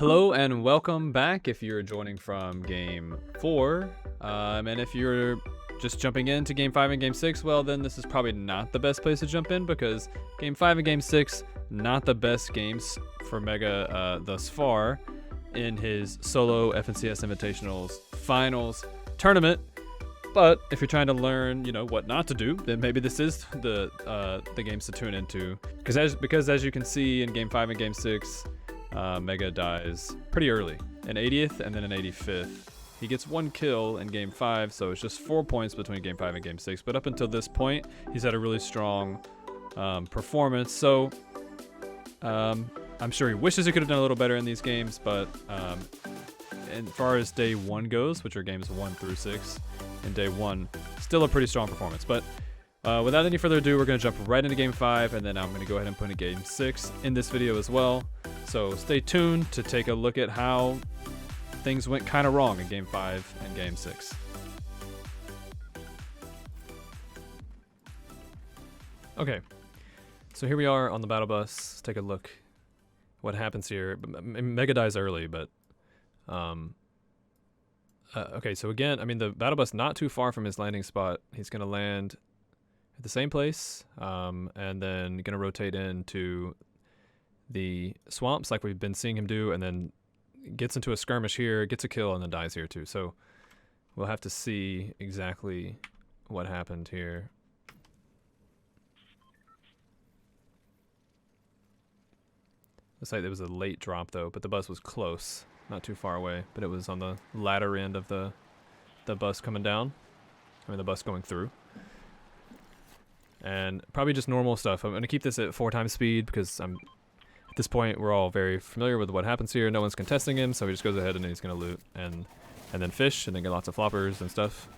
Hello and welcome back if you're joining from Game 4. And if you're just jumping into Game 5 and Game 6, well then this is probably not the best place to jump in because Game 5 and Game 6, not the best games for Megga thus far in his solo FNCS Invitationals Finals tournament. But if you're trying to learn, what not to do, then maybe this is the games to tune into. Because as you can see in Game 5 and Game 6, Megga dies pretty early, an 80th and then an 85th. He gets one kill in Game 5, so it's just 4 points between Game 5 and Game 6. But up until this point, he's had a really strong performance. So I'm sure he wishes he could have done a little better in these games. But as far as day 1 goes, which are games 1 through 6, in day 1, still a pretty strong performance. But without any further ado, we're going to jump right into Game 5, and then I'm going to go ahead and put in Game 6 in this video as well. So stay tuned to take a look at how things went kind of wrong in Game 5 and Game 6. Okay, so here we are on the battle bus. Let's take a look what happens here. Megga dies early, but okay, so again, the battle bus not too far from his landing spot. He's going to land at the same place, and then going to rotate into the swamps like we've been seeing him do, and then gets into a skirmish here, gets a kill, and then dies here too. So we'll have to see exactly what happened here. Looks like there was a late drop though, but the bus was close, not too far away, but it was on the latter end of the bus coming down. The bus going through. And probably just normal stuff. I'm going to keep this at 4 times speed because at this point we're all very familiar with what happens here. No one's contesting him, so he just goes ahead and he's going to loot and then fish and then get lots of floppers and stuff.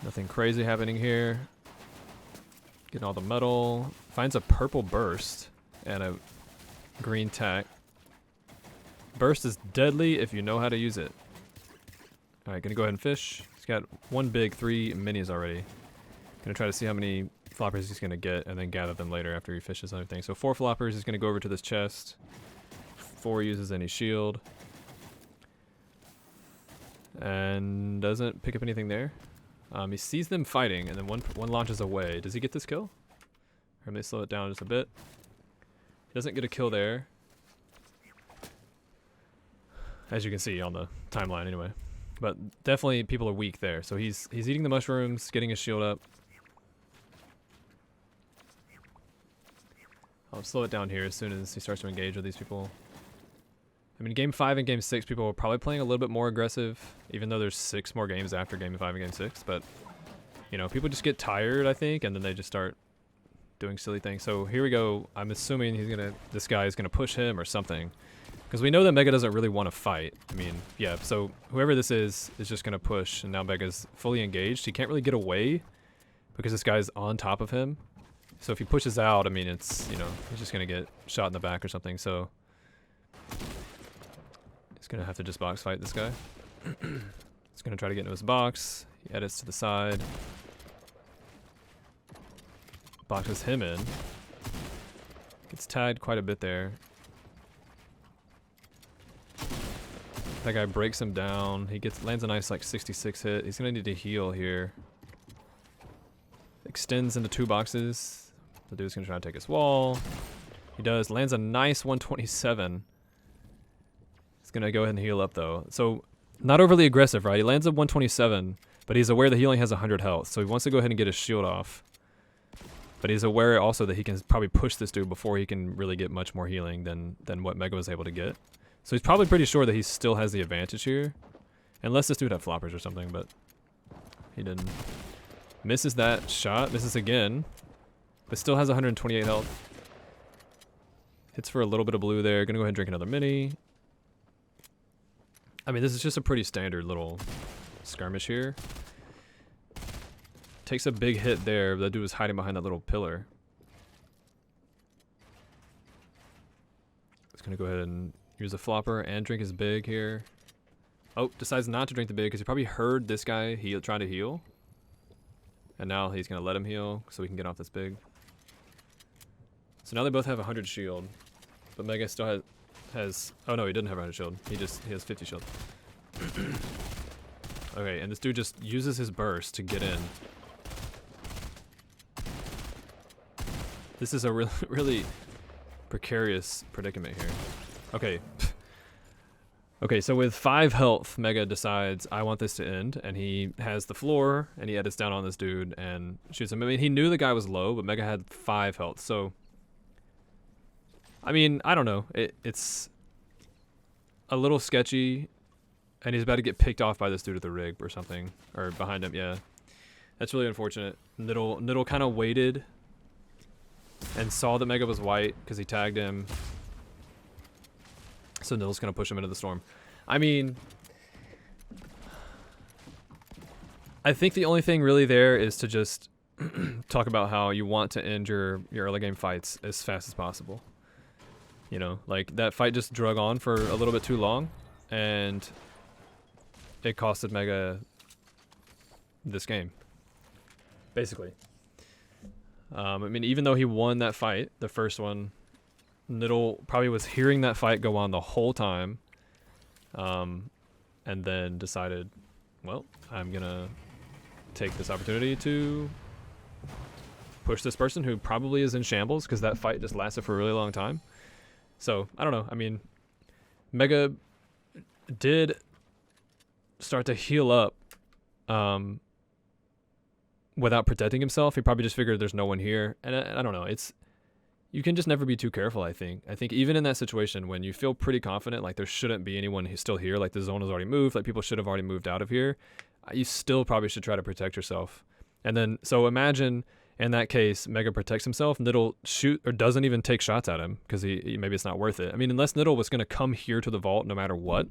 Nothing crazy happening here. Getting all the metal. Finds a purple burst and a green tack. Burst is deadly if you know how to use it. Alright, gonna go ahead and fish. He's got 1 big, 3 minis already. Gonna try to see how many floppers he's gonna get and then gather them later after he fishes and everything. So 4 floppers, he's gonna go over to this chest. 4 uses any shield. And doesn't pick up anything there. He sees them fighting and then one launches away. Does he get this kill? Or may I slow it down just a bit? He doesn't get a kill there. As you can see on the timeline anyway. But definitely people are weak there. So he's eating the mushrooms, getting his shield up. I'll slow it down here as soon as he starts to engage with these people. Game 5 and Game 6, people are probably playing a little bit more aggressive, even though there's 6 more games after Game 5 and Game 6. But, people just get tired, I think, and then they just start doing silly things. So here we go. I'm assuming this guy is gonna push him or something. Because we know that Megga doesn't really want to fight. Yeah, so whoever this is just going to push, and now Megga's fully engaged. He can't really get away because this guy's on top of him. So if he pushes out, it's, he's just going to get shot in the back or something. So he's going to have to just box fight this guy. He's going to try to get into his box. He edits to the side. Boxes him in. Gets tagged quite a bit there. That guy breaks him down. He lands a nice 66 hit. He's gonna need to heal here. Extends into 2 boxes. The dude's gonna try to take his wall. He does. Lands a nice 127. He's gonna go ahead and heal up though. So not overly aggressive, right? He lands a 127, but he's aware that he only has 100 health. So he wants to go ahead and get his shield off. But he's aware also that he can probably push this dude before he can really get much more healing than what Megga was able to get. So he's probably pretty sure that he still has the advantage here. Unless this dude had floppers or something, but he didn't. Misses that shot, misses again. But still has 128 health. Hits for a little bit of blue there. Gonna go ahead and drink another mini. This is just a pretty standard little skirmish here. Takes a big hit there, but that dude was hiding behind that little pillar. Just gonna go ahead and use a flopper and drink his big here. Oh, decides not to drink the big because he probably heard this guy try to heal. And now he's going to let him heal so we can get off this big. So now they both have 100 shield. but Megga still has. Oh no, he didn't have 100 shield. He has 50 shield. Okay, and this dude just uses his burst to get in. This is a really precarious predicament here. Okay. Okay, so with 5 health, Megga decides, I want this to end, and he has the floor, and he edits down on this dude and shoots him. I mean, he knew the guy was low, but Megga had 5 health, so... I mean, I don't know. It's a little sketchy, and he's about to get picked off by this dude at the rig or something, or behind him, yeah. That's really unfortunate. Niddle kind of waited and saw that Megga was white, because he tagged him. So Niddle's gonna push him into the storm. I mean, I think the only thing really there is to just talk about how you want to end your early game fights as fast as possible. You know, like that fight just drug on for a little bit too long, and it costed Megga this game, basically. I mean, even though he won that fight, the first one, Niddle probably was hearing that fight go on the whole time, and then decided, well, I'm gonna take this opportunity to push this person who probably is in shambles, because that fight just lasted for a really long time. So, I don't know. I mean, Megga did start to heal up without protecting himself. He probably just figured there's no one here. And I don't know. You can just never be too careful, I think. I think even in that situation, when you feel pretty confident, like there shouldn't be anyone who's still here, like the zone has already moved, like people should have already moved out of here, you still probably should try to protect yourself. And then, so imagine in that case, Megga protects himself, Niddle shoot or doesn't even take shots at him because he maybe it's not worth it. I mean, unless Niddle was going to come here to the vault no matter what.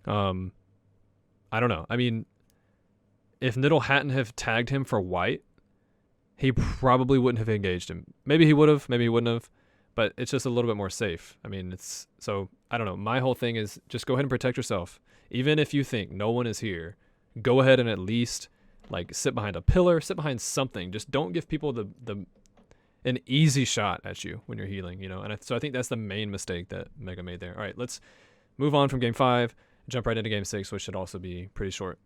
I don't know. I mean, if Niddle hadn't have tagged him for white, he probably wouldn't have engaged him. Maybe he would have, maybe he wouldn't have, but it's just a little bit more safe. I mean, so I don't know. My whole thing is just go ahead and protect yourself. Even if you think no one is here, go ahead and at least like sit behind a pillar, sit behind something. Just don't give people an easy shot at you when you're healing, you know? And so I think that's the main mistake that Megga made there. All right, let's move on from game 5, jump right into game 6, which should also be pretty short.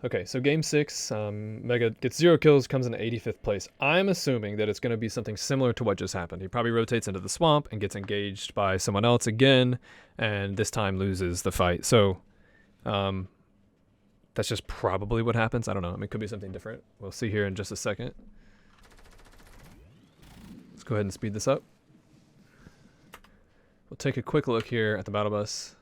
Okay, so game 6, Megga gets 0 kills, comes in 85th place. I'm assuming that it's going to be something similar to what just happened. He probably rotates into the swamp and gets engaged by someone else again, and this time loses the fight. So, that's just probably what happens. I don't know. I mean, it could be something different. We'll see here in just a second. Let's go ahead and speed this up. We'll take a quick look here at the battle bus.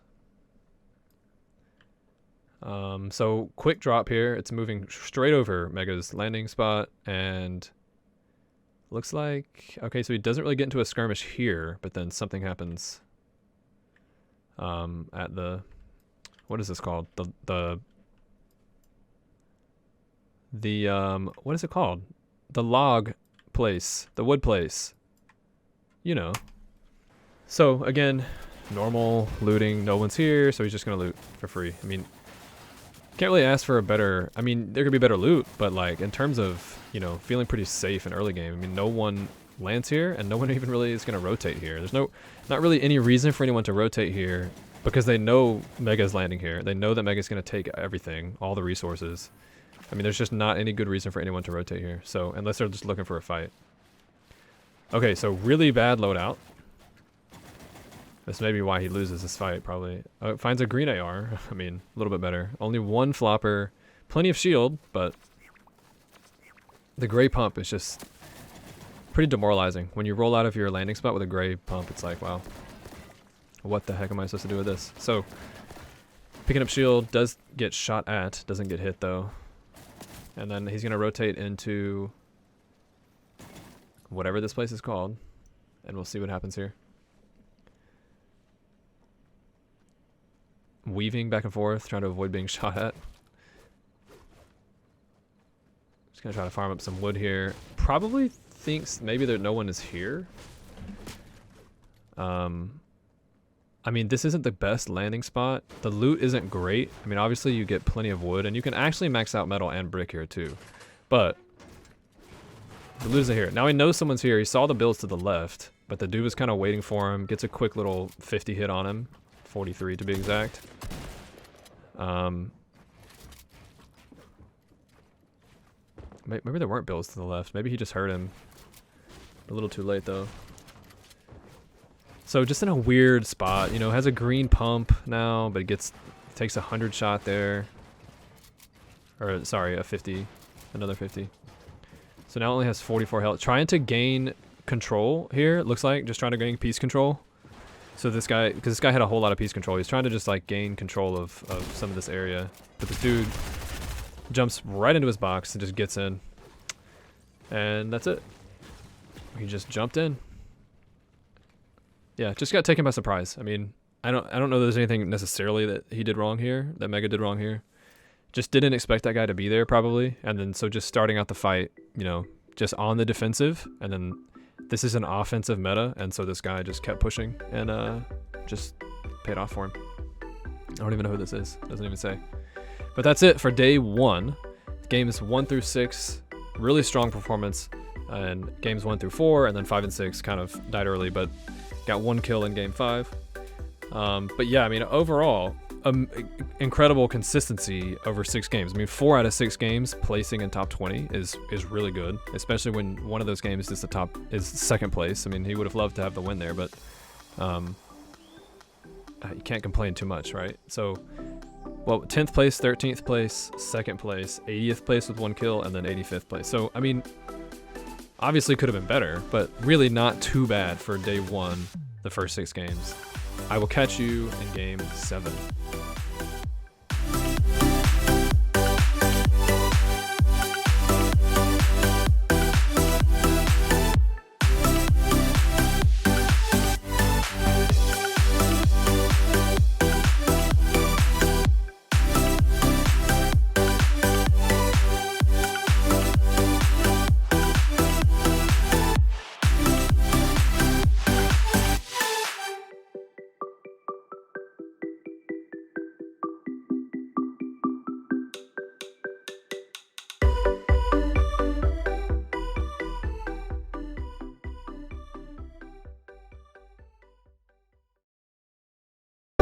So quick drop here. It's moving straight over Megga's landing spot, and looks like, okay, so he doesn't really get into a skirmish here, but then something happens at the, what is this called? What is it called? The log place, the wood place, you know. So again, normal looting, no one's here, so he's just gonna loot for free. I mean, can't really ask for a better, I mean, there could be better loot, but like in terms of, you know, feeling pretty safe in early game, I mean, no one lands here and no one even really is gonna rotate here. There's not really any reason for anyone to rotate here because they know Megga's landing here. They know that Megga's gonna take everything, all the resources. I mean, there's just not any good reason for anyone to rotate here. So, unless they're just looking for a fight. Okay, so really bad loadout. This may be why he loses this fight, probably. Finds a green AR. I mean, a little bit better. Only 1 flopper. Plenty of shield, but the gray pump is just pretty demoralizing. When you roll out of your landing spot with a gray pump, it's like, wow. What the heck am I supposed to do with this? So, picking up shield, does get shot at. Doesn't get hit, though. And then he's going to rotate into whatever this place is called. And we'll see what happens here. Weaving back and forth, trying to avoid being shot at. Just going to try to farm up some wood here. Probably thinks maybe that no one is here. I mean, this isn't the best landing spot. The loot isn't great. I mean, obviously you get plenty of wood, and you can actually max out metal and brick here too. But He loses it here. Now he knows someone's here. He saw the builds to the left, but the dude was kind of waiting for him. Gets a quick little 50 hit on him. 43 to be exact. Maybe there weren't builds to the left. Maybe he just heard him. A little too late though. So just in a weird spot, you know, has a green pump now, but it takes a 100 shot there. Or sorry, a 50, another 50. So now only has 44 health. Trying to gain control here, it looks like, just trying to gain piece control. So this guy, because this guy had a whole lot of piece control, he's trying to just like gain control of some of this area. But this dude jumps right into his box and just gets in. And that's it. He just jumped in. Yeah, just got taken by surprise. I mean, I don't know there's anything necessarily that he did wrong here, that Megga did wrong here. Just didn't expect that guy to be there probably. And then so just starting out the fight, you know, just on the defensive, and then this is an offensive meta, and so this guy just kept pushing and just paid off for him. I don't even know who this is. Doesn't even say. But that's it for day 1. Games 1 through 6, really strong performance. And games 1 through 4, and then 5 and 6 kind of died early, but got 1 kill in game 5. But yeah, I mean, overall, incredible consistency over 6 games. I mean, 4 out of 6 games placing in top 20 is really good, especially when one of those games is second place. I mean, he would have loved to have the win there, but you can't complain too much, right? So, well, 10th place, 13th place, 2nd place, 80th place with 1 kill, and then 85th place. So, I mean, obviously could have been better, but really not too bad for day 1, the first 6 games. I will catch you in game 7.